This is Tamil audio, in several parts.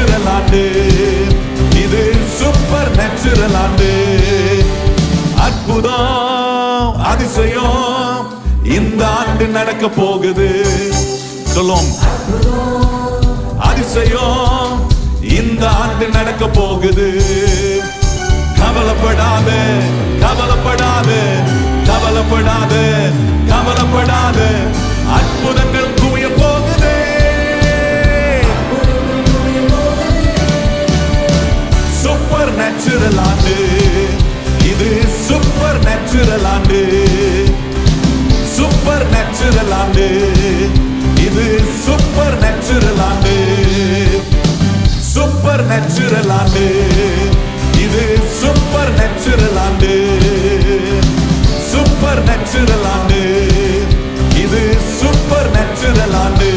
நேச்சுரல் ஆண்டு, இது சூப்பர் நேச்சுரல் நேச்சுரல் ஆண்டு. அற்புதம் அதிசயம் இந்த ஆண்டு நடக்க போகுது. சொல்லும் அதிசயம் இந்த ஆண்டு நடக்க போகுது. கவலைப்படாத கவலைப்படாத கவலைப்படாத கவலைப்படாத, அற்புதங்கள் குவிய போகுது. சூப்பர் நேச்சுரல் ஆண்டு இது, சூப்பர் நேச்சுரல் ஆண்டு. சூப்பர் நேச்சுரல் ஆண்டு இது, சூப்பர் நேச்சுரல் ஆண்டு. சூப்பர் நேச்சுரல் ஆண்டு இது, சூப்பர் நேச்சுரல் ஆண்டு. சூப்பர் நேச்சுரல் ஆண்டு இது, சூப்பர் நேச்சுரல் ஆண்டு.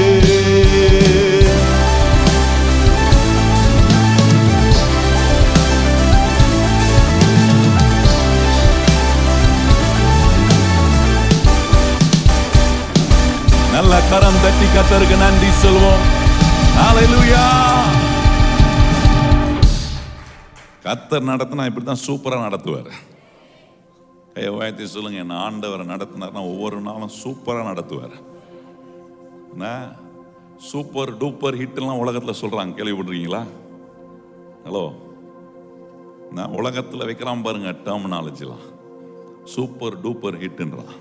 நல்ல கரம் தட்டி கர்த்தருக்கு நன்றி சொல்வோம். ஹல்லேலூயா. கர்த்தர் நடத்தினா இப்படிதான் சூப்பரா நடத்துவார். கையை சொல்லுங்க, என்ன ஆண்டவரை நடத்தினார்னா ஒவ்வொரு நாளும் சூப்பரா நடத்துவார். சூப்பர் டூப்பர் ஹிட் எல்லாம் உலகத்துல சொல்றாங்க, கேள்விப்பட்டிருக்கீங்களா? ஹலோ, நான் உலகத்துல வைக்கிறான் பாருங்க டெர்மினாலஜிலாம், சூப்பர் டூப்பர் ஹிட்ன்றான்.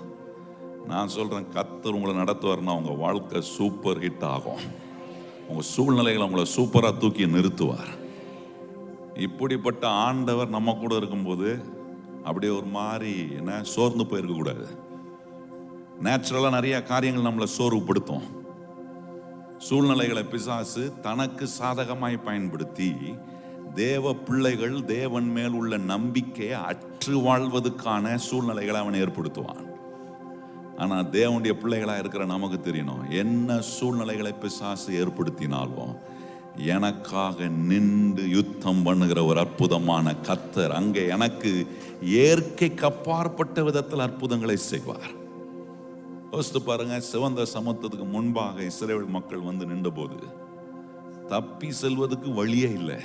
நான் சொல்றேன், கர்த்தர் உங்களை நடத்துவார்னா உங்க வாழ்க்கை சூப்பர் ஹிட் ஆகும். உங்க சூழ்நிலைகளை உங்களை சூப்பரா தூக்கி நிறுத்துவார். இப்படிப்பட்ட ஆண்டவர் நம்ம கூட இருக்கும்போது அப்படியே ஒரு மாதிரி என்ன சோர்ந்து போயிருக்க கூடாது. நேச்சுரலா நிறைய காரியங்கள் நம்மளை சோர்வுபடுத்தும். சூழ்நிலைகளை பிசாசு தனக்கு சாதகமாய் பயன்படுத்தி தேவ பிள்ளைகள் தேவன் மேல் உள்ள நம்பிக்கையை அற்று வாழ்வதற்கான சூழ்நிலைகளை அவன் ஏற்படுத்துவான். ஆனா தேவனுடைய பிள்ளைகளா இருக்கிற நமக்கு தெரியணும், என்ன சூழ்நிலைகளை பிசாசு ஏற்படுத்தினாலும் எனக்காக நின்று யுத்தம் பண்ணுகிற ஒரு அற்புதமான கர்த்தர் அங்கே எனக்கு இயற்கைக்கு அப்பாற்பட்ட விதத்தில் அற்புதங்களை செய்வார். யோசித்து பாருங்க, சிவந்த சமுத்திரத்துக்கு முன்பாக இஸ்ரவேல் மக்கள் வந்து நின்ற போது தப்பி செல்வதற்கு வழியே இல்லை.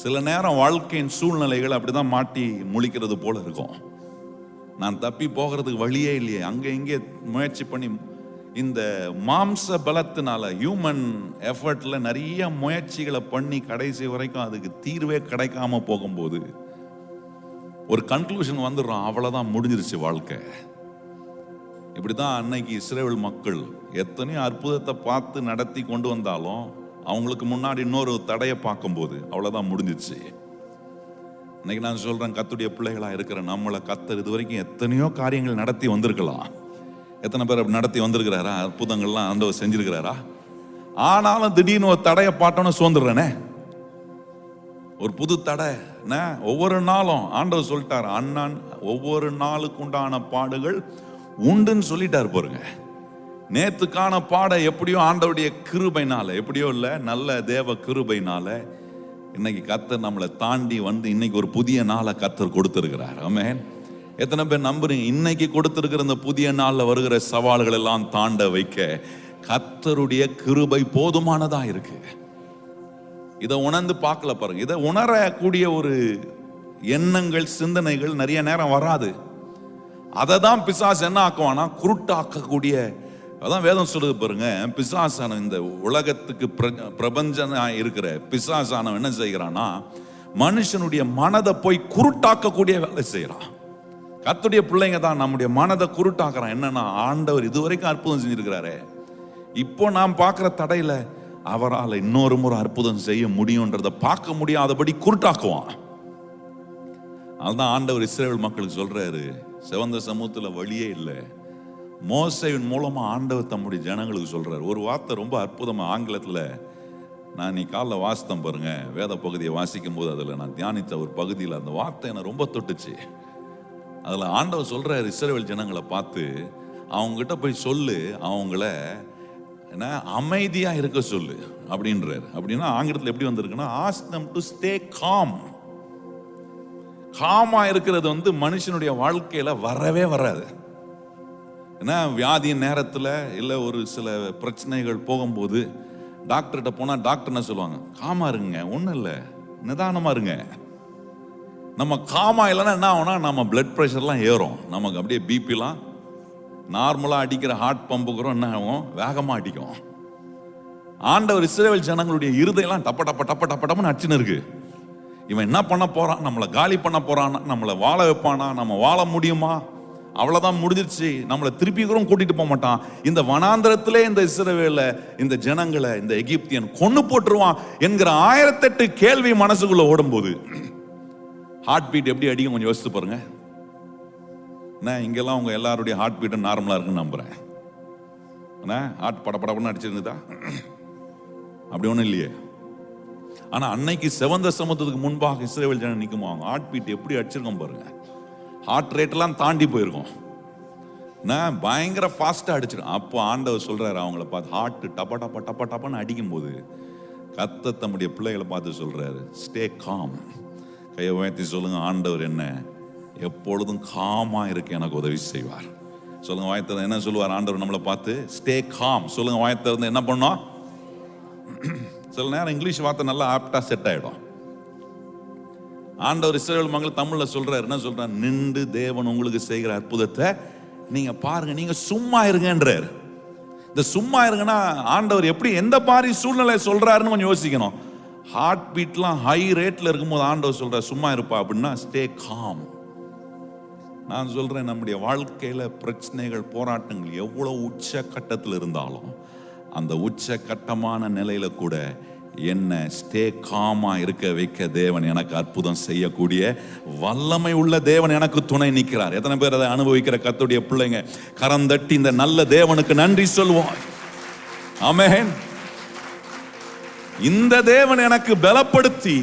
சில நேரம் வாழ்க்கையின் சூழ்நிலைகள் அப்படிதான் மாட்டி முழிக்கிறது போல இருக்கும். நான் தப்பி போகிறதுக்கு வழியே இல்லையே, அங்கே இங்கே முயற்சி பண்ணி இந்த மாம்ச பலத்தினால ஹியூமன் எஃபர்ட்ல நிறைய முயற்சிகளை பண்ணி கடைசி வரைக்கும் அதுக்கு தீர்வே கிடைக்காம போகும்போது ஒரு கன்க்ளூஷன் வந்துடுறோம், அவ்வளவுதான், முடிஞ்சிருச்சு வாழ்க்கை. இப்படிதான் அன்னைக்கு இஸ்ரவேல் மக்கள் எத்தனையோ அற்புதத்தை பார்த்து நடத்தி கொண்டு வந்தாலும் அவங்களுக்கு முன்னாடி இன்னொரு தடையை பார்க்கும்போது அவ்வளவுதான், முடிஞ்சிருச்சு. இன்னைக்கு நான் சொல்றேன், கர்த்தருடைய பிள்ளைகளா இருக்கிற நம்மளை கர்த்தர் இது வரைக்கும் எத்தனையோ காரியங்கள் நடத்தி வந்திருக்கலாம். எத்தனை பேர் நடத்தி வந்திருக்கிறாரா? அற்புதங்கள்லாம் ஆண்டவர் செஞ்சிருக்கிறாரா? ஆனாலும் திடீர்னு ஒரு தடையை பார்த்தோன்னு சோர்ந்துடுறேனே, ஒரு புது தடை. ஒவ்வொரு நாளும் ஆண்டவர் சொல்லிட்டார், அண்ணன் ஒவ்வொரு நாளுக்கு உண்டான பாடுகள் உண்டுன்னு சொல்லிட்டாரு பாருங்க. நேத்துக்கான பாடை எப்படியோ ஆண்டவருடைய கிருபைனால, எப்படியோ இல்ல, நல்ல தேவ கிருபைனால இன்னைக்கு கர்த்தர் நம்மளை தாண்டி வந்து இன்னைக்கு ஒரு புதிய நாளை கர்த்தர் கொடுத்திருக்கிறார். ஆமென். எத்தனை பேர் நம்புறீங்க? இன்னைக்கு கொடுத்திருக்கிற இந்த புதிய நாளில் வருகிற சவால்கள் எல்லாம் தாண்ட வைக்க கர்த்தருடைய கிருபை போதுமானதா இருக்கு. இதை உணர்ந்து பார்க்கல பாருங்க. இதை உணரக்கூடிய ஒரு எண்ணங்கள் சிந்தனைகள் நிறைய நேரம் வராது. அதை தான் பிசாசு என்ன ஆக்குவானா, குருட்டாக்கக்கூடிய. அதான் வேதம் சொல்லுது பாருங்க, பிசாசான இந்த உலகத்துக்கு பிரபஞ்சனா இருக்கிற பிசாசானவன் என்ன செய்கிறானா, மனுஷனுடைய மனதை போய் குருட்டாக்கக்கூடிய வேலை செய்யறான். கர்த்தருடைய பிள்ளைங்க தான் நம்முடைய மனதை குருட்டாக்குறான். என்னன்னா, ஆண்டவர் இதுவரைக்கும் அற்புதம் செஞ்சிருக்கிறாரு, இப்போ நாம் பார்க்கிற தடையில அவரால் இன்னொரு முறை அற்புதம் செய்ய முடியும்ன்றதை பார்க்க முடியாதபடி குருட்டாக்குவான். அதுதான் ஆண்டவர் இஸ்ரவேல் மக்களுக்கு சொல்றாரு, சிவந்த சமூகத்துல வழியே இல்லை. மோசேவின் மூலமா ஆண்டவர் தம்முடைய ஜனங்களுக்கு சொல்றாரு ஒரு வார்த்தை, ரொம்ப அற்புதமா. ஆங்கிலத்துல நான் நீ காலைல வாசித்தேன் பாருங்க, வேத பகுதியை வாசிக்கும் போது அதுல நான் தியானித்த ஒரு பகுதியில் அந்த வார்த்தை என்னை ரொம்ப தொட்டுச்சு. அதுல ஆண்டவர் சொல்றாரு இஸ்ரவேல் ஜனங்களை பார்த்து, அவங்க கிட்ட போய் சொல்லு, அவங்கள என்ன அமைதியா இருக்க சொல்லு அப்படின்றாரு. அப்படின்னா ஆங்கிலத்தில் எப்படி வந்திருக்குன்னா, ask them to stay calm. காமா இருக்கிறது வந்து மனுஷனுடைய வாழ்க்கையில வரவே வராது. ஏன்னா வியாதியின் நேரத்தில் இல்லை ஒரு சில பிரச்சனைகள் போகும்போது டாக்டர்கிட்ட போனால் டாக்டர் என்ன சொல்லுவாங்க, காமா இருங்க, ஒன்றும் இல்லை, நிதானமா இருங்க. நம்ம காமா இல்லைன்னா என்ன ஆகும்னா நம்ம பிளட் ப்ரெஷர்லாம் ஏறும், நமக்கு அப்படியே பிபிலாம் நார்மலாக அடிக்கிற ஹார்ட் பம்புக்குறோம் என்ன ஆகும், வேகமாக அடிக்கும். ஆண்டவர் இஸ்ரவேல் ஜனங்களுடைய இருதயெல்லாம் டப்ப டப்ப டப்ப டப்ப டப்புன்னு அடிச்சுன்னு இருக்கு. இவன் என்ன பண்ண போறான், நம்மளை காலி பண்ண போறான், நம்மளை வாழ வைப்பானா, நம்ம வாழ முடியுமா, அவ்வளவுதான் முடிஞ்சிருச்சு, நம்மளை திருப்பி கூட கூட்டிட்டு போக மாட்டான். இந்த வனாந்திரத்திலே இந்த இஸ்ரவேல இந்த ஜனங்களை இந்த எகிப்தியன் கொன்னு போட்டுருவான் என்கிற 1008 கேள்வி மனசுக்குள்ள ஓடும்போது ஹார்ட் பீட் எப்படி அடிக்கும் கொஞ்சம் யோசித்து பாருங்க. இங்கெல்லாம் உங்க எல்லாருடைய ஹார்ட் பீட்டும் நார்மலா இருக்குன்னு நம்புறேன். ஹார்ட் படப்படப்படன்னு அடிச்சிருந்ததா? அப்படி ஒன்றும் இல்லையே. ஆனா அன்னைக்கு செவந்த சமுத்திரத்துக்கு முன்பாக இஸ்ரவேல் ஜனம் நிற்கும், அவங்க ஹார்ட் பீட் எப்படி அடிச்சிருக்கோம் பாருங்க. ஹார்ட் ரேட் எல்லாம் தாண்டி போயிருக்கோம், பயங்கர ஃபாஸ்டா அடிச்சிருக்கோம். அப்போ ஆண்டவர் சொல்றாரு அவங்கள பார்த்து, ஹார்ட் டப்ப டப்ப டப்ப டப்பன்னு அடிக்கும் போது கர்த்தர் தம்முடைய பிள்ளைகளை பார்த்து சொல்றாரு, ஸ்டே காம். கையை உயர்த்தி சொல்லுங்க, ஆண்டவர் என்ன எப்பொழுதும் காமா இருக்கு எனக்கு உதவி செய்வார். சொல்லுங்க வாயத்திறந்து என்ன சொல்லுவார் ஆண்டவர் நம்மளை பார்த்து, ஸ்டே காம். சொல்லுங்க வாயத்திறந்து என்ன பண்ணோம். சில நேரம் இங்கிலீஷ் வார்த்தை நல்லா ஆப்டா செட் ஆயிடும். ஆண்டவர் இஸ்ரவேல் மக்கள் தமிழ்ல சொல்றாரு, என்ன சொல்றாரு, நின்று தேவன் உங்களுக்கு செய்கிற அற்புதத்தை நீங்க பாருங்க, நீங்க சும்மா இருங்கன்றார். இந்த சும்மா இருங்கன்னா ஆண்டவர் எப்படி எந்த மாதிரி சூழ்நிலை சொல்றாருன்னு கொஞ்சம் யோசிக்கணும். ஹார்ட் பீட்லாம் ஹை ரேட்ல இருக்கும்போது ஆண்டவர் சொல்றாரு சும்மா இருப்பா அப்படின்னா ஸ்டே காம். நான் சொல்றேன், நம்முடைய வாழ்க்கையில பிரச்சனைகள் போராட்டங்கள் எவ்வளவு உச்ச கட்டத்தில் இருந்தாலும் அந்த உச்ச கட்டமான நிலையில கூட என்ன ஸ்டே காமா இருக்க வைக்க தேவன் எனக்கு அற்புதம் செய்யக்கூடிய வல்லமை உள்ள தேவன் எனக்கு துணை நிற்கிறார். எத்தனை பேர் அதை அனுபவிக்கிற கர்த்தருடைய பிள்ளைங்க கரம் தட்டி இந்த நல்ல தேவனுக்கு நன்றி சொல்வோம். ஆமென். இந்த தேவன் எனக்கு பலப்படுத்தி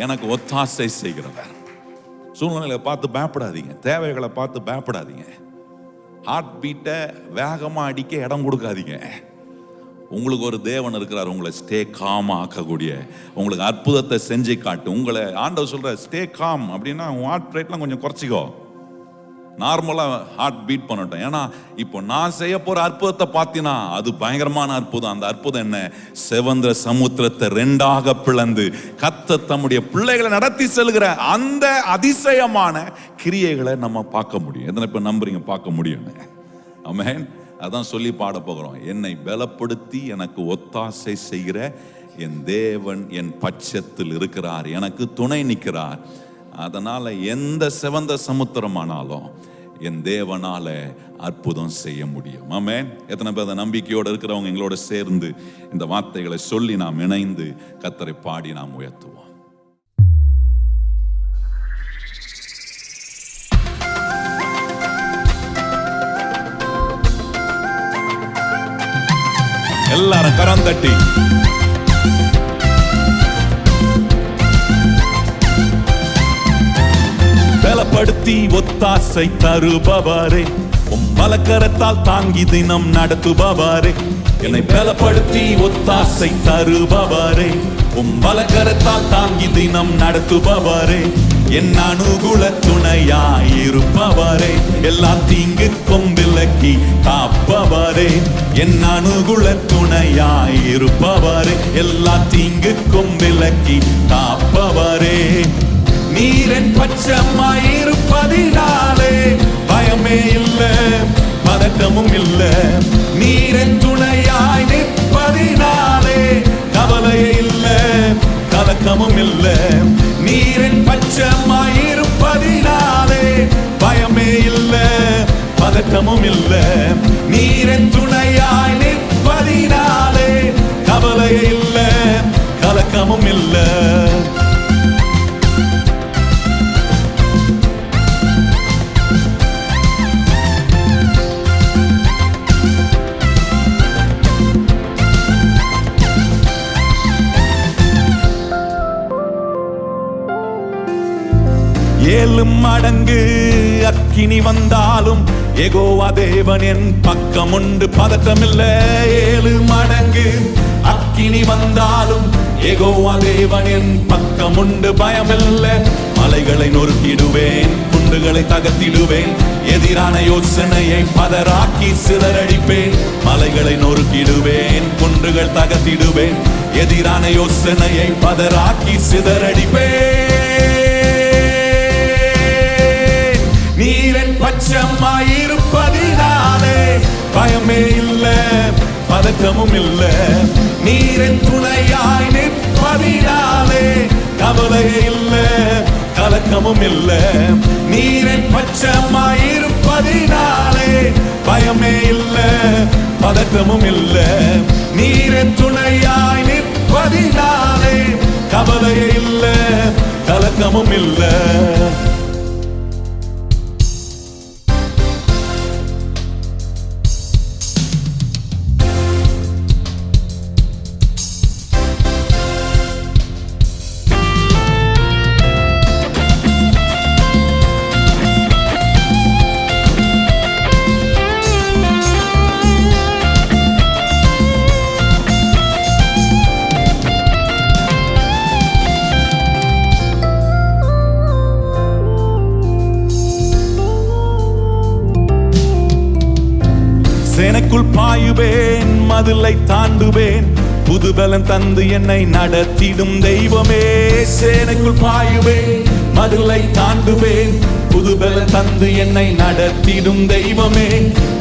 எனக்கு ஒத்தாசை செய்கிறவர். சூழ்நிலைகளை பார்த்து பயப்படாதீங்க, தேவைகளை பார்த்து பயப்படாதீங்க, ஹார்ட் பீட்டை வேகமா அடிக்க இடம் கொடுக்காதீங்க. உங்களுக்கு ஒரு தேவன் இருக்கிறார் உங்களை ஸ்டே காமா ஆக்கக்கூடிய, உங்களுக்கு அற்புதத்தை செஞ்சு காட்டு. உங்களை ஆண்டவர் சொல்ற ஸ்டே காம் அப்படின்னா ஹார்ட் ரேட்லாம் கொஞ்சம் குறைச்சிக்கோ, நார்மலா ஹார்ட் பீட் பண்ணட்டும். ஏன்னா இப்போ நான் செய்ய போற அற்புதத்தை பார்த்தீங்கன்னா அது பயங்கரமான அற்புதம். அந்த அற்புதம் என்ன, செவந்த சமுத்திரத்தை 2ஆக பிளந்து கர்த்தர் தம்முடைய பிள்ளைகளை நடத்தி செல்கிற அந்த அதிசயமான கிரியைகளை நம்ம பார்க்க முடியும். எத்தனை பேர் நம்புறீங்க பார்க்க முடியும்? ஆமென். அதான் சொல்லி பாட போகிறோம், என்னை பலப்படுத்தி எனக்கு ஒத்தாசை செய்கிற என் தேவன் என் பட்சத்தில் இருக்கிறார், எனக்கு துணை நிற்கிறார். அதனால எந்த செவந்த சமுத்திரமானாலும் என் தேவனால அற்புதம் செய்ய முடியும். ஆமென். எத்தனை பேர் அந்த நம்பிக்கையோடு இருக்கிறவங்க எங்களோட சேர்ந்து இந்த வார்த்தைகளை சொல்லி நாம் இணைந்து கர்த்தரை பாடி நாம் உயர்த்துவோம். எல்லாரும் கரம் தட்டி பலப்படுத்தி ஒத்தாசை தருபவரே, வலக்கரத்தால் தாங்கி தினம் நடத்துபவரே, என்னை பலப்படுத்தி ஒத்தாசை தருபவரே, வலக்கரத்தால் தாங்கி தினம் நடத்துபவரே, என் அனுகூல துணையாயிருப்பவரே, எல்லா தீங்குக்கும் விலக்கி காப்பவரே, என் அனுகூல துணையாயிருப்பவரே, எல்லா தீங்குக்கும் விலக்கி காப்பவரே, நீரின் பட்சமாயிருப்பதினாலே பயமே இல்ல பதட்டமும் இல்ல, நீரின் துணையாய் நிற்பதினாலே கவலையே இல்ல கலக்கமும் இல்ல, நீரின் பட்சமாயிருப்பதினாலே பயமே இல்ல பதட்டமும் இல்ல, நீரின் துணையாய் நிற்பதினாலே கவலையே இல்ல கலக்கமும் இல்ல. ஏழு மடங்கு அக்கினி வந்தாலும் யெகோவா தேவன் என் பக்கம் உண்டு, பதட்டம் இல்ல. 7 மடங்கு அக்கினி வந்தாலும் யெகோவா தேவன் என் பக்கம் உண்டு, பயம் இல்ல. மலைகளை நொறுக்கிடுவேன், குண்டுகளை தகர்த்திடுவேன், எதிரான யோசனையை பதறாக்கி சிதறடிப்பேன். மலைகளை நொறுக்கிடுவேன், குண்டுகள் தகர்த்திடுவேன், எதிரான யோசனையை பதறாக்கி சிதறடிப்பேன். பயமே இல்ல, பதட்டமும் இல்ல. நீரின் துணையாய் நிற்பதினாலே கவலையே இல்ல, கலக்கமும் இல்ல. நீரின் பட்சமாய் இருப்பதினாலே பயமே இல்ல, பதட்டமும் இல்ல. நீரின் துணையாய் நிற்பதினாலே கவலையே இல்ல, கலக்கமும் இல்ல. சேனைக்குள் பாயுவேன், மதிலை தாண்டுவேன், புதுபலன் தந்து என்னை நடத்திடும் தெய்வமே. சேனைக்குள் பாயுவேன், மதிலை தாண்டுவேன், புதுபலன் தந்து என்னை நடத்திடும் தெய்வமே.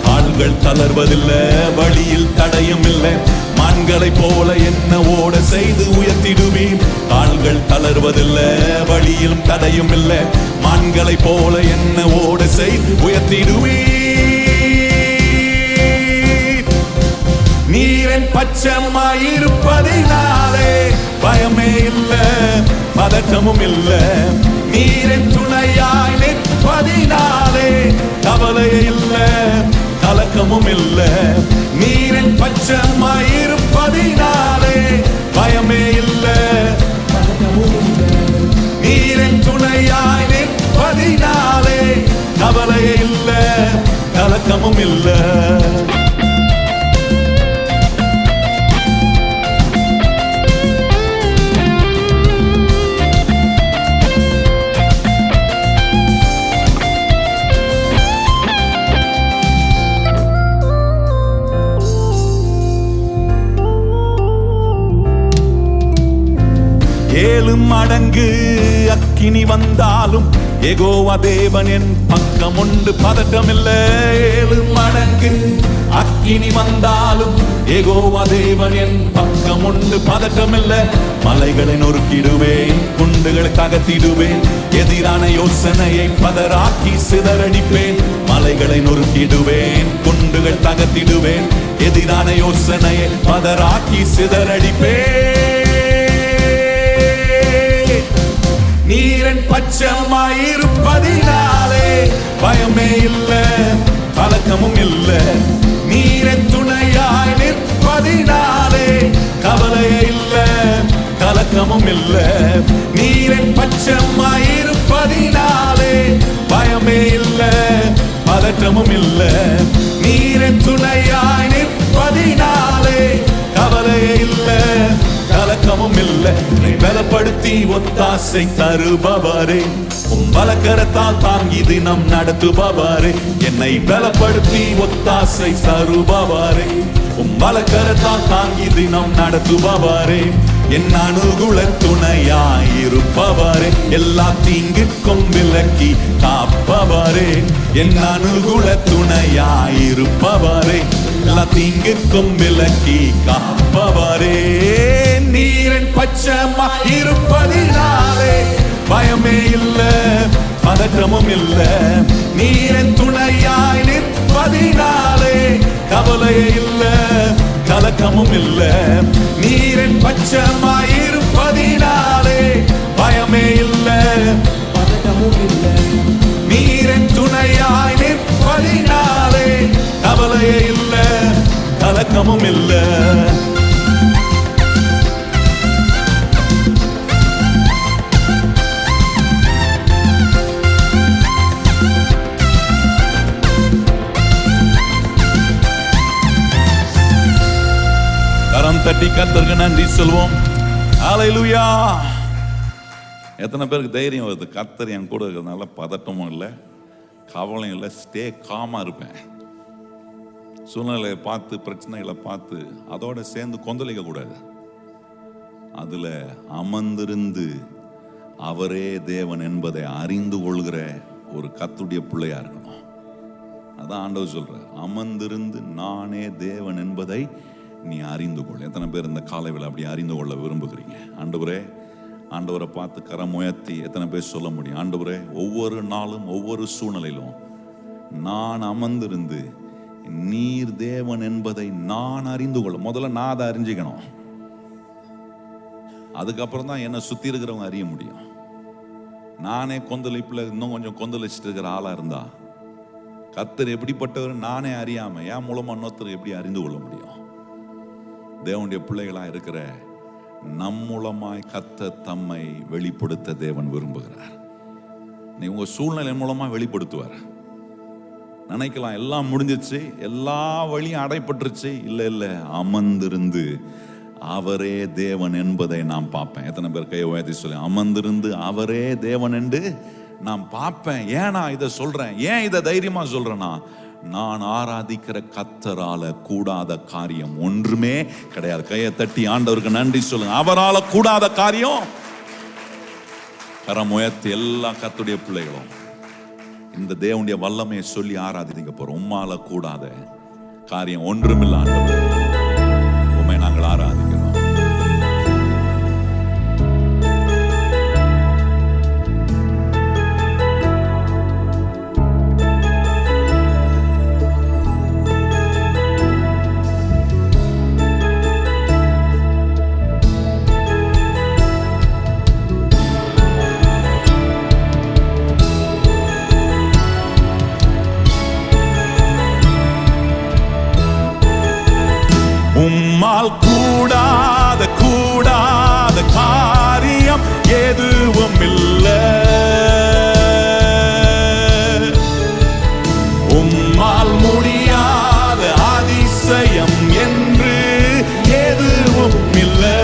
கால்கள் தளர்வதில்லை, வழியில் தடையும் இல்லை. மான்களை போல என்ன ஓட செய்து உயர்த்திடுவீர். கால்கள் தளர்வதில்லை, வழியிலும் தடையும் இல்லை. மான்களை போல என்ன ஓட செய்து உயர்த்திடுவீர். நீரின் பட்சமாயிருப்பதினாலே பயமே இல்ல, பதட்டமும் இல்ல. நீரின் துணையாய் நிற்பதினாலே கவலையே இல்ல, கலக்கமும் இல்ல. நீரின் பட்சமாயிருப்பதினாலே பயமே இல்ல, நீரின் துணையாய் நிற்பதினாலே கவலையே இல்ல, கலக்கமும் இல்ல. ஏழு மடங்கு அக்கினி வந்தாலும் யெகோவா தேவன் என் பக்கம் உண்டு, பதட்டம் இல்ல. ஏழு மடங்கு அக்கினி வந்தாலும் யெகோவா தேவன் என் பக்கம் உண்டு, பதட்டம் இல்ல. மலைகளை நொறுக்கிடுவேன், குண்டுகளை தகர்த்திடுவேன். எதிரான யோசனையை பதறாக்கி சிதறடிப்பேன். மலைகளை நொறுக்கிடுவேன், குண்டுகள் தகர்த்திடுவேன். எதிரான யோசனையை பதறாக்கி சிதறடிப்பேன். நீரின் பட்சமாயிருப்பதினாலே பயமே இல்ல, கலக்கமும் இல்ல. நீரின் துணையாய் நிற்பதினாலே கவலையே இல்ல, கலக்கமும் இல்ல. நீரின் பட்சமாயிருப்பதினாலே பயமே இல்ல, பதட்டமும் இல்ல. நீரின் துணையாய் நிற்பதினாலே கவலையே இல்ல, கலக்கமும் இல்ல. பலப்படுத்தி ஒத்தாசை தருபவரே, பலக்கரத்தால் தாங்கி தினம் நடத்துபவரே. என்னை பலப்படுத்தி ஒத்தாசை தருபவரே, பலக்கரத்தால் தாங்கி தினம் நடத்துபவரே. என் அனுகுல துணையாயிருப்பவரே, எல்லா தீங்குக்கும் விலக்கி காப்பவரே. என் அனுகுல துணையாயிருப்பவரே, எல்லா தீங்குக்கும் விலக்கி காப்பவரே. நீரின் பட்சமாயிருப்பதினாலே பயமே இல்ல, பதற்றமும் இல்ல. நீரின் துணையாய் நிற்பதினாலே கவலையே இல்ல, கலக்கமும் இல்ல. நீரின் பட்சமாயிருப்பதினாலே பயமே இல்ல, பதட்டமும் இல்ல. நீரின் துணையாய் நிற்பதினாலே கவலையே இல்ல, கலக்கமும் இல்ல. கரம் தட்டி கர்த்தருக்கு நன்றி சொல்வோம். ஹல்லேலூயா. எத்தனை பேருக்கு தைரியம் வருது? கர்த்தர் என் கூட இருக்கிறதுனால பதட்டமும் இல்லை, கவலையும் இல்லை, ஸ்டே காமா இருப்பேன். சூழ்நிலையை பார்த்து, பிரச்சனைகளை பார்த்து அதோட சேர்ந்து கொந்தளிக்க கூடாது. அதுல அமர்ந்திருந்து அவரே தேவன் என்பதை அறிந்து கொள்கிற ஒரு கர்த்தருடைய பிள்ளையா இருக்கணும். அதான் ஆண்டவர் சொல்றார், அமர்ந்திருந்து நானே தேவன் என்பதை நீ அறிந்து கொள். எத்தனை பேர் இந்த காலையில் அப்படி அறிந்து கொள்ள விரும்புகிறீங்க? ஆண்டவரே, ஆண்டவரை பார்த்து கரம் உயர்த்தி எத்தனை பேர் சொல்ல முடியும்? ஆண்டவரே, ஒவ்வொரு நாளும் ஒவ்வொரு சூழ்நிலையிலும் நான் அமர்ந்திருந்து நீர் தேவன் என்பதை நான் அறிந்து கொள்ள. முதல்ல நான் அதை அறிஞ்சிக்கணும், அதுக்கப்புறம் தான் என்னை சுத்தி இருக்கிறவங்க அறிய முடியும். நானே கொந்தளிப்புல இன்னும் கொஞ்சம் கொந்தளிச்சுட்டு இருக்கிற ஆளா இருந்தா கர்த்தர் எப்படிப்பட்டவர் நானே அறியாம என் மூலமா இன்னொருத்தர் எப்படி அறிந்து கொள்ள முடியும்? தேவனுடைய பிள்ளைகளா இருக்கிற நம் மூலமாய் கர்த்தர் தம்மை வெளிப்படுத்த தேவன் விரும்புகிறார். நீ உங்க சூழ்நிலை மூலமா வெளிப்படுத்துவார். நினைக்கலாம் எல்லாம் முடிஞ்சிச்சு, எல்லா வழியும் அடைப்பட்டுருச்சு. இல்ல இல்ல, அமர்ந்திருந்து அவரே தேவன் என்பதை நான் பார்ப்பேன். எத்தனை பேர் கையை உயர்த்தி சொல்லி அமர்ந்திருந்து அவரே தேவன் என்று நான் பார்ப்பேன். ஏன் நான் இதை சொல்றேன்? ஏன் இதை தைரியமா சொல்றேன்னா, நான் ஆராதிக்கிற கர்த்தரால கூடாத காரியம் ஒன்றுமே கிடையாது. கையை தட்டி ஆண்டவருக்கு நன்றி சொல்லுங்க. அவரால கூடாத காரியம். கரம் உயர்த்தி எல்லா கர்த்தருடைய பிள்ளைகளும் இந்த தேவனுடைய வல்லமையை சொல்லி ஆராதிக்க போறோம். உம்மால கூடாத காரியம் ஒன்றுமில்லை ஆண்டவரே, உம்மை நாங்கள் ஆராதிக்கிறோம். உம்மால் கூடாத கூடாத காரியம் எதுவும் இல்லை. உம்மால் முடியாத அதிசயம் என்று எதுவும் இல்லை.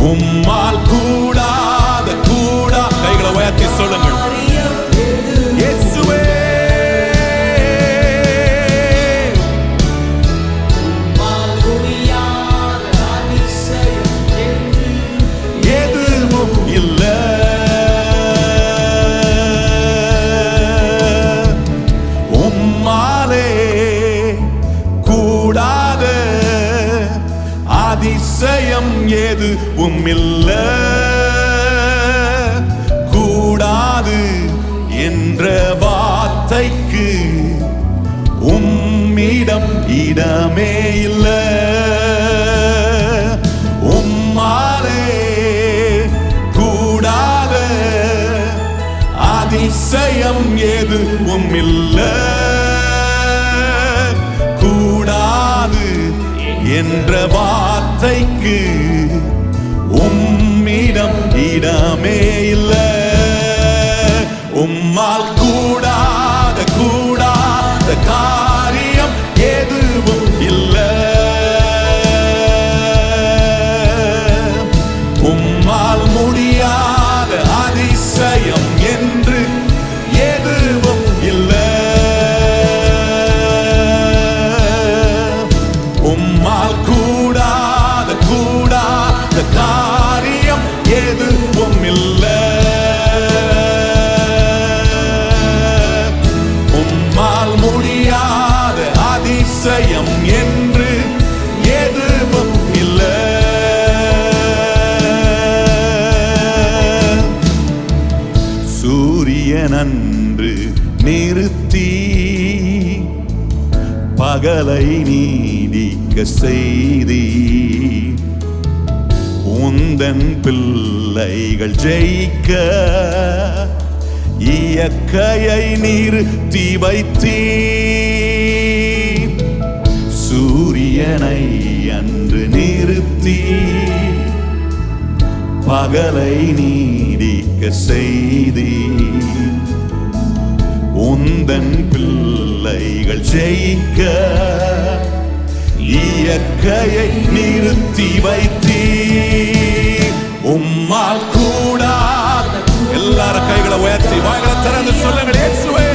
உம்மால் கூடாத கூடா கைகளை உயர்த்தி சொல்லுங்கள். அதிசயம் எதுவும் இல்லை. கூடாது என்ற வார்த்தைக்கு உம்மிடம் இடமே இல்லை. உம்மாலே கூடாத அதிசயம் எதுவும் இல்லை. கூடாது என்ற வார்த்தைக்கு உம்மிடம் இடமே இல்லை. உம்மால் கூடாத கூடாத காரியம் எதுவும் இல்லை. உம்மால் முடியாத அதிசயம் என்று எதுவும் இல்லை. உம்மால் கூடாத கூடாத காரியம் எதுவும் இல்லை. உம்மால் முடியாத அதிசயம் என்று எதுவும் இல்லை. சூரியன் அன்று நிறுத்தி பகலை நீடிக்க செய்தி, உந்தன் பிள்ளைகள் ஜெயிக்க இயற்கையை நிறுத்தி வைத்தீ. சூரியனை அன்று நிறுத்தி பகலை நீடிக்க செய்தி, உந்தன் பிள்ளைகள் ஜெயிக்க இயற்கையை நிறுத்தி வைத்தீ. உம்மால் கூடாத எல்லாரும் கைகளை உயர்த்தி வாய்களை திறந்து சொல்லுங்கள். இயேசுவே,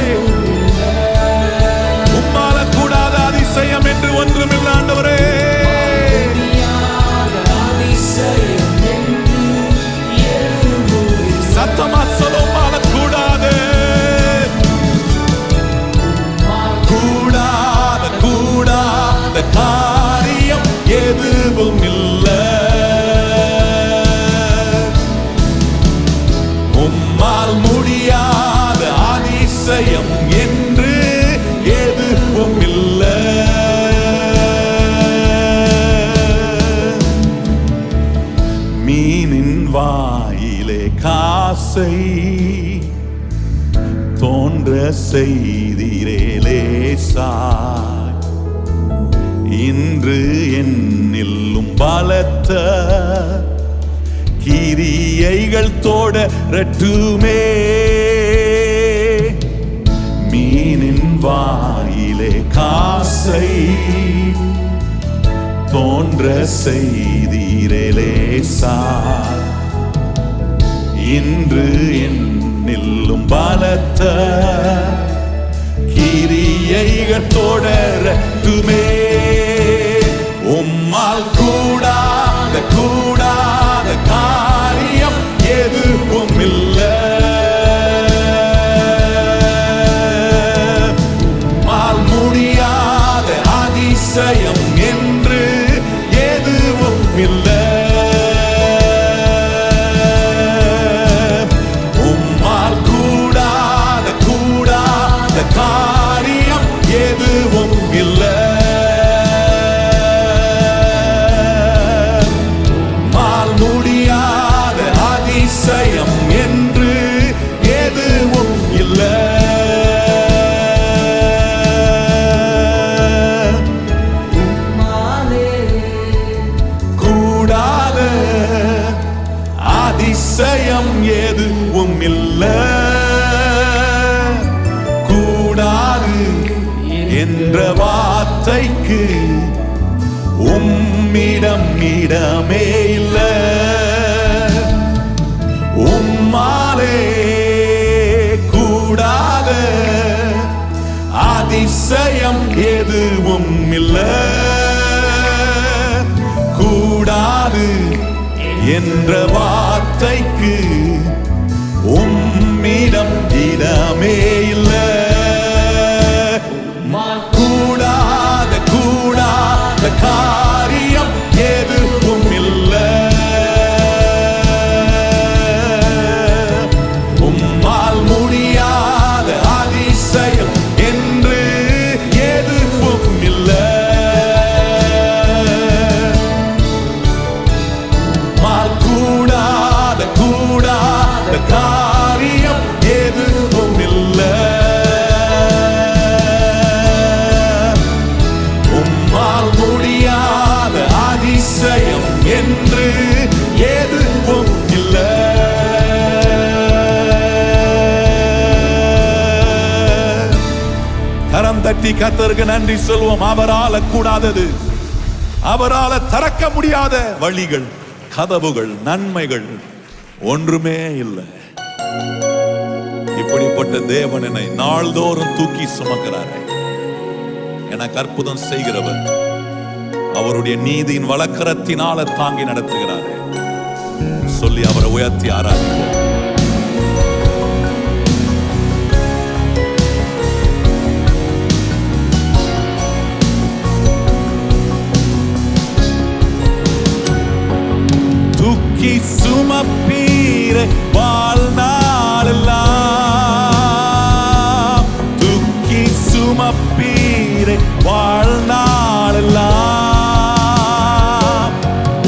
உம்மால கூடாத அதிசயம் என்று ஒன்றுமில்லை ஆண்டவரே. சத்தமா சொல்ல, உம்மால கூடாத காசை தோன்ற செய்தீரே லேசாய். இன்று என்னிலும் பலத்த கிரியைகள் தொடரட்டுமே. மீனின் வாயிலே காசை தோன்ற செய்தீரே லேசாய். இன்று என்னிலும் பலத்த கிரியைகள் தொடரட்டுமே. உம்மால் கூடாத கூடாத காரியம் எதுவும் இல்லை. உம்மால் முடியாத அதிசயம் என்று எதுவும் இல்லை. உம்மால் கூடாத கூடாத காரியம் எதுவும் இல்லை. முடியாத அதிசயம் என்று எதுவும் இல்லை. கூடாத அதிசயம் எதுவும் இல்லை. கூடாது என்ற வார்த்தைக்கு உம்மிடம் இடமே இல்லை. உம்மாலே கூடாத அதிசயம் எதுவும் இல்லை. கூடாது என்ற வார்த்தைக்கு உம்மிடம் இடமே இல்லை. கூடாத கூடாத காரியம் எதுவும் இல்லை. உம்மால் முடியாத அதிசயம் என்று எதுவும் இல்லை. உம்மால் கூடாத கூடாத காரியம் எதுவும் இல்லை. முடியாத அதிசயம் என்று எதுவும் இல்லை. கரம் தட்டி கர்த்தருக்கு நன்றி சொல்வோம். அவரால கூடாதது, அவரால திறக்க முடியாத வழிகள், கதவுகள், நன்மைகள் ஒன்றுமே இல்லை. இப்படிப்பட்ட தேவன் என்னை நாள்தோறும் தூக்கி சுமக்கிறார். எனக்கு அற்புதம் செய்கிறவர், அவருடைய நீதியின் வலக்கரத்தினால தாங்கி நடத்துகிறார் சொல்லி அவரை உயர்த்தி ஆராதிப்போம். தூக்கி சுமப்பீரே வாழ்நாளெல்லாம், தூக்கி சுமப்பீரே வாழ்நாளெல்லாம்.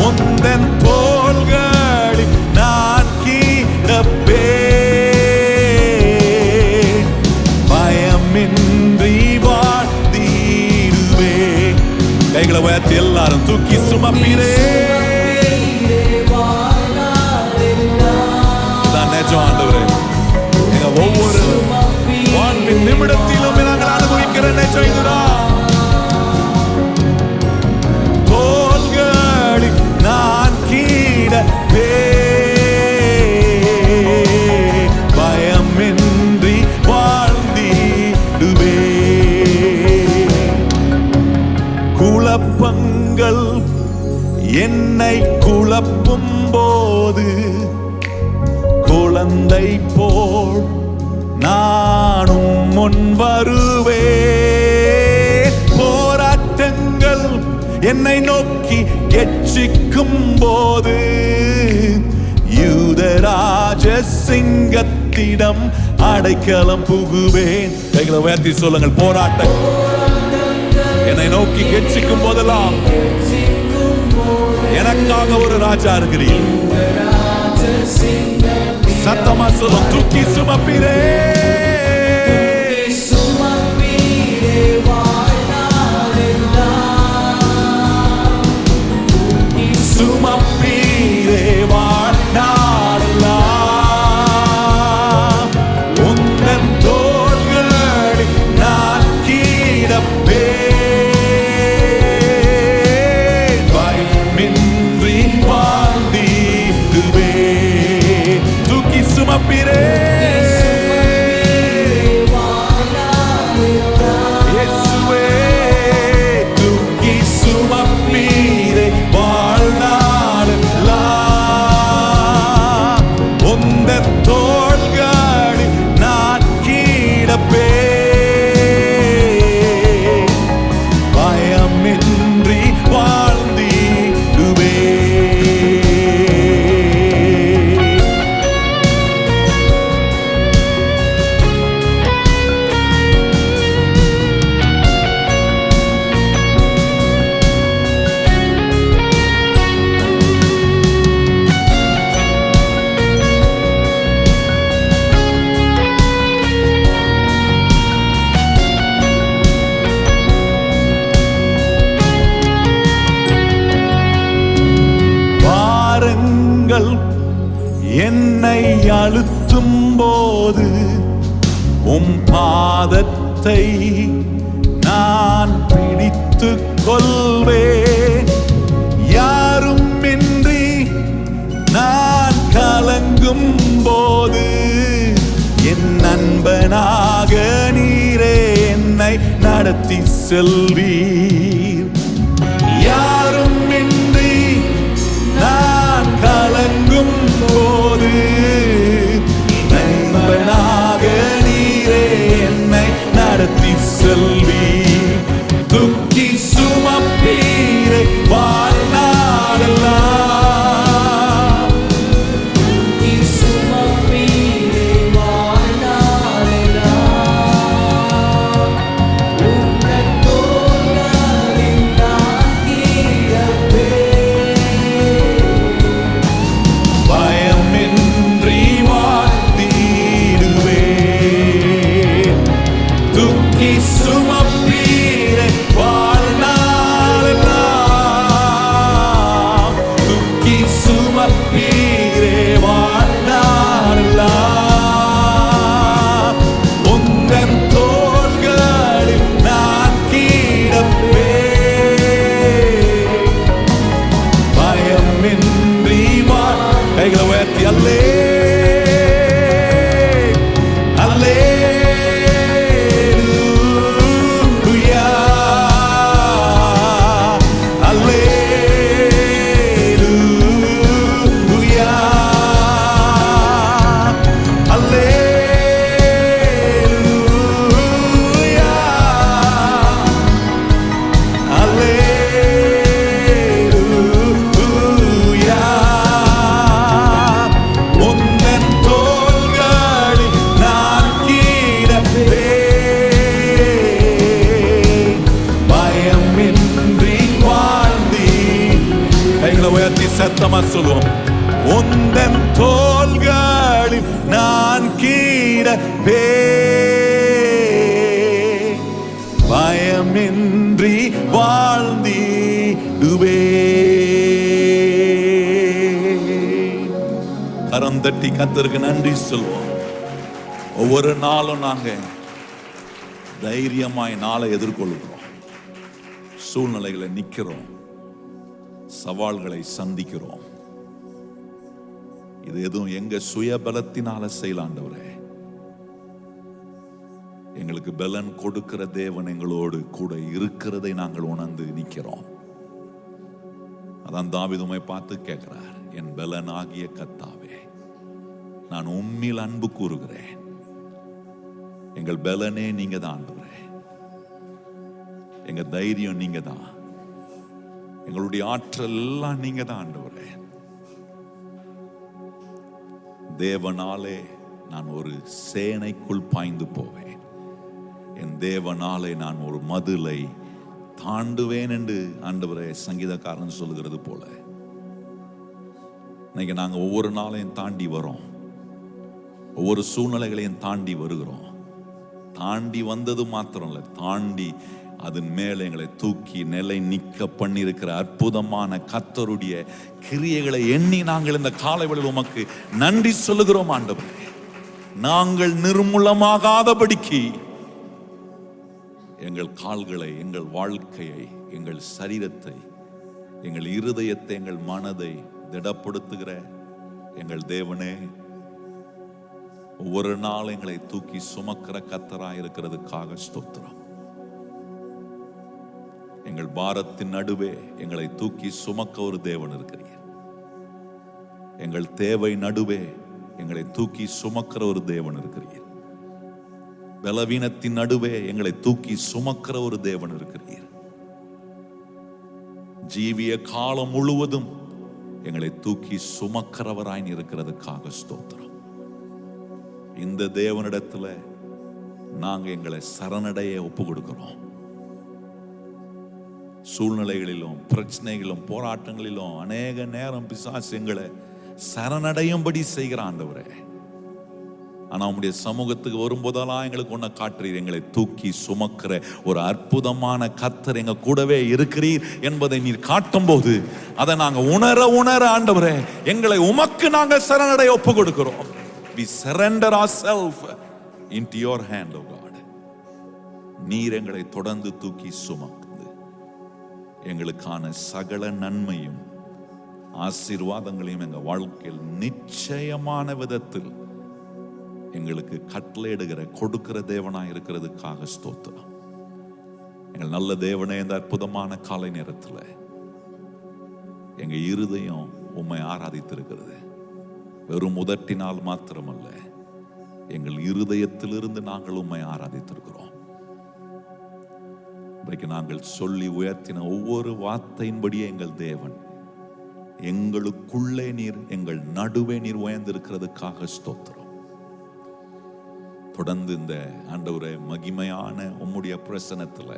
உந்தன் தோள்களில் நான் கிடப்பேன், பயமின்றி வாழ்ந்திடுவேன். கைகளை உயர்த்தி எல்லாரும் தூக்கி சுமப்பீரே. ஆண்டவரே, ஒவ்வொரு வாழ்வின் நிமிடத்திலும் நாங்கள் அனுபவிக்கிற தோள்களில் நான் கிடப்பேன், பயமின்றி வாழ்ந்திடுவேன். குழப்பங்கள் என்னை குழப்பும் போது குழந்தை போல் நானும் முன் வருவேன். போராட்டங்கள் என்னை நோக்கி கெச்சிக்கும் போது யூதராஜ சிங்கத்திடம் அடைக்கலம் புகுவேன். கைகளை உயர்த்தி சொல்லுங்கள். போராட்டம் என்னை நோக்கி கெச்சிக்கும் போதெல்லாம் எனக்காக ஒரு ராஜா இருக்கிறீர். சத்தமா சொல்லும், தூக்கி சுமப்பீரே, சுமப்பீரே வாழ்நாளெல்லாம். உந்தன் தோள்களில் நான் கிடப்பேன், பயமின்றி வாழ்ந்திடுவேன். தூக்கி சுமப்பீரே, இயேசுவே, தூக்கி சுமப்பீரே வாழ்நாளெல்லாம். உந்தன் தோள்களில் நான் கிடப்பேன், பயமின்றி வாழ்ந்திடுவேன். பாரங்கள் என்னை அழுத்தும் போது உம் பாதத்தை நான் பிடித்துக் கொள்வேன். யாரும் இன்றி நான் கலங்கும் போது என் நண்பனாக நீரே என்னை நடத்தி செல்வீர். யாரும் இன்றி நான் கலங்கும் போது நண்பனாக நீரே என்னை நடத்தி செல்வீர். தூக்கி சுமப்பீரே வாழ்நாளெல்லாம், பயமின்றி வாழ்ந்திடுவேன். தூக்கி சுமப்பீரே வாழ்நாளெல்லாம், தூக்கி சுமப்பீரே வாழ்நாளெல்லாம். உந்தன் தோள்களில் நான் கிடப்பேன், பயமின்றி கைகளை உயர்த்தி அல்லே அல்லேலூயா, அல்லேலூயா, அல்லேலூயா, அல்லேலூயா. உந்தன் தோள்களில் நான் கிடப்பேன், பயமின்றி வாழ்ந்தி. கைகளை உயர்த்தி சத்தமா சொல்லுவோம், உந்தன் தோள்களில் நான் கிடப்பேன், பயமின்றி வாழ்ந்திடுவேன். கரம் தட்டி கர்த்தருக்கு நன்றி சொல்வோம். ஒவ்வொரு நாளும் நாங்க தைரியமாய் நாளை எதிர்கொள்கிறோம், சூழ்நிலைகளை நிக்கிறோம், சவால்களை சந்திக்கிறோம். இது எதுவும் எங்க சுய பலத்தினால செய்யலாண்டவரே, எங்களுக்கு பலன் கொடுக்கிற தேவன் எங்களோடு கூட இருக்கிறதை நாங்கள் உணர்ந்து நிற்கிறோம். அதான் தாவீது உம்மை பார்த்து கேட்கிறார், என் பலன் ஆகிய கர்த்தாவே, நான் உம்மில் அன்பு கூறுகிறேன். எங்கள் பலனே நீங்க தான் ஆண்டவரே, எங்க தைரியம் நீங்க தான், எங்களுடைய ஆற்றல் எல்லாம் நீங்க தான் ஆண்டவரே. தேவனாலே நான் ஒரு சேனைக்குள் பாய்ந்து போவேன், என் தேவனாலே நான் ஒரு மதிலை தாண்டுவேன் என்று ஆண்டவரே சங்கீதக்காரன் சொல்லுகிறது போல, இன்னைக்கு நாங்க ஒவ்வொரு நாளையும் தாண்டி வரோம். ஒவ்வொரு சூழ்நிலைகளையும் தாண்டி வருகிறோம். தாண்டி வந்தது மாத்திரம் இல்லை, தாண்டி அதன் மேலே எங்களை தூக்கி நிலை நிற்க பண்ணியிருக்கிற அற்புதமான கர்த்தருடைய கிரியைகளை எண்ணி நாங்கள் இந்த காலைவேளையில் உமக்கு நன்றி சொல்லுகிறோம் ஆண்டவரே. நாங்கள் நிர்மூலமாகாதபடிக்கு எங்கள் கால்களை, எங்கள் வாழ்க்கையை, எங்கள் சரீரத்தை, எங்கள் இருதயத்தை, எங்கள் மனதை திடப்படுத்துகிற எங்கள் தேவனே, ஒவ்வொரு நாள் எங்களை தூக்கி சுமக்கிற கர்த்தராய் இருக்கிறதுக்காக ஸ்தோத்திரம். எங்கள் பாரத்தின் நடுவே எங்களை தூக்கி சுமக்க ஒரு தேவன் இருக்கிறீர். எங்கள் தேவை நடுவே எங்களை தூக்கி சுமக்கிற ஒரு தேவன் இருக்கிறீர். பலவீனத்தின் நடுவே எங்களை தூக்கி சுமக்கிற ஒரு தேவன் இருக்கிறீர். ஜீவிய காலம் முழுவதும் எங்களை தூக்கி சுமக்கிறவராய் இருக்கிறதுக்காக ஸ்தோத்திரம். இந்த தேவனிடத்துல நாங்க எங்களை சரணடைய ஒப்பு கொடுக்கிறோம். சூழ்நிலைகளிலும் பிரச்சனைகளிலும் போராட்டங்களிலும் அநேக நேரம் பிசாசு எங்களை சரணடையும்படி செய்கிற ஆண்டவரே, ஆனா உம்முடைய சமூகத்துக்கு வரும்போதெல்லாம் எங்களுக்கு ஒன்ன காட்டுறீர். எங்களை தூக்கி சுமக்கிற ஒரு அற்புதமான கர்த்தர் எங்க கூடவே இருக்கிறீர் என்பதை நீர் காட்டும் போது அதை நாங்க உணர உணர ஆண்டவரே, எங்களை உமக்கு நாங்கள் சரணடைய ஒப்பு கொடுக்கிறோம். We surrender ourselves into your hand, O God. நீர் எங்களை தொடர்ந்து தூக்கி சுமந்து எங்களுக்கான சகல நன்மையும் ஆசீர்வாதங்களையும் எங்க வாழ்க்கையில் நிச்சயமான விதத்தில் எங்களுக்கு கட்டளையிடுகிற கொடுக்கிற தேவனாய் இருக்கிறதுக்காக ஸ்தோத்திரம். எங்கள் நல்ல தேவனே, இந்த அற்புதமான காலை நேரத்தில் எங்க இருதயம் உம்மை ஆராதித்திருக்கிறது. வெறும் உதட்டினால் மாத்திரமல்ல, எங்கள் இருதயத்திலிருந்து நாங்கள் உம்மை ஆராதித்திருக்கிறோம். இன்றைக்கு நாங்கள் சொல்லி உயர்த்தின ஒவ்வொரு வார்த்தையின்படியே எங்கள் தேவன் எங்களுக்குள்ளே நீர், எங்கள் நடுவே நீர் உயர்ந்திருக்கிறதுக்காக ஸ்தோத்திரம். தொடர்ந்து இந்த ஆண்டவரே மகிமையான உம்முடைய பிரசன்னத்துல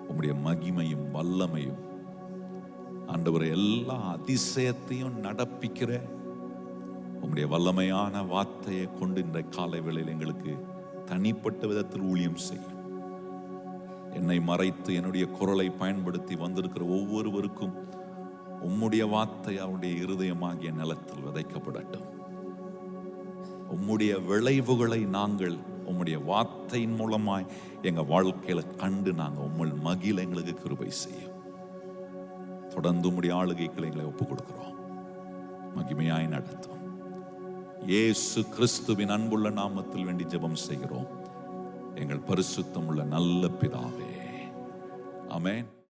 உம்முடைய மகிமையும் வல்லமையும் ஆண்டவரே எல்லா அதிசயத்தையும் நடப்பிக்கிற உம்முடைய வல்லமையான வார்த்தையை கொண்டு இந்த காலை வேளையில் எங்களுக்கு தனிப்பட்ட விதத்தில் ஊழியம் செய்யும். என்னை மறைத்து என்னுடைய குரலை பயன்படுத்தி வந்திருக்கிற ஒவ்வொருவருக்கும் உம்முடைய வார்த்தை அவருடைய இருதயமாகிய நிலத்தில் விதைக்கப்படட்டும். உம்முடைய விளைவுகளை நாங்கள் உம்முடைய வார்த்தையின் மூலமாய் எங்க வாழ்க்கையில கண்டு நாங்கள் உம்முள் மகிழ எங்களுக்கு கிருபை செய்யும். தொடர்ந்து உம்முடைய ஆளுகைகளை எங்களை ஒப்புக் கொடுக்கிறோம். மகிமையாய் நடத்தும். இயேசு கிறிஸ்துவின் அன்புள்ள நாமத்தில் வேண்டி ஜெபம் செய்கிறோம் எங்கள் பரிசுத்தமுள்ள நல்ல பிதாவே. ஆமென்.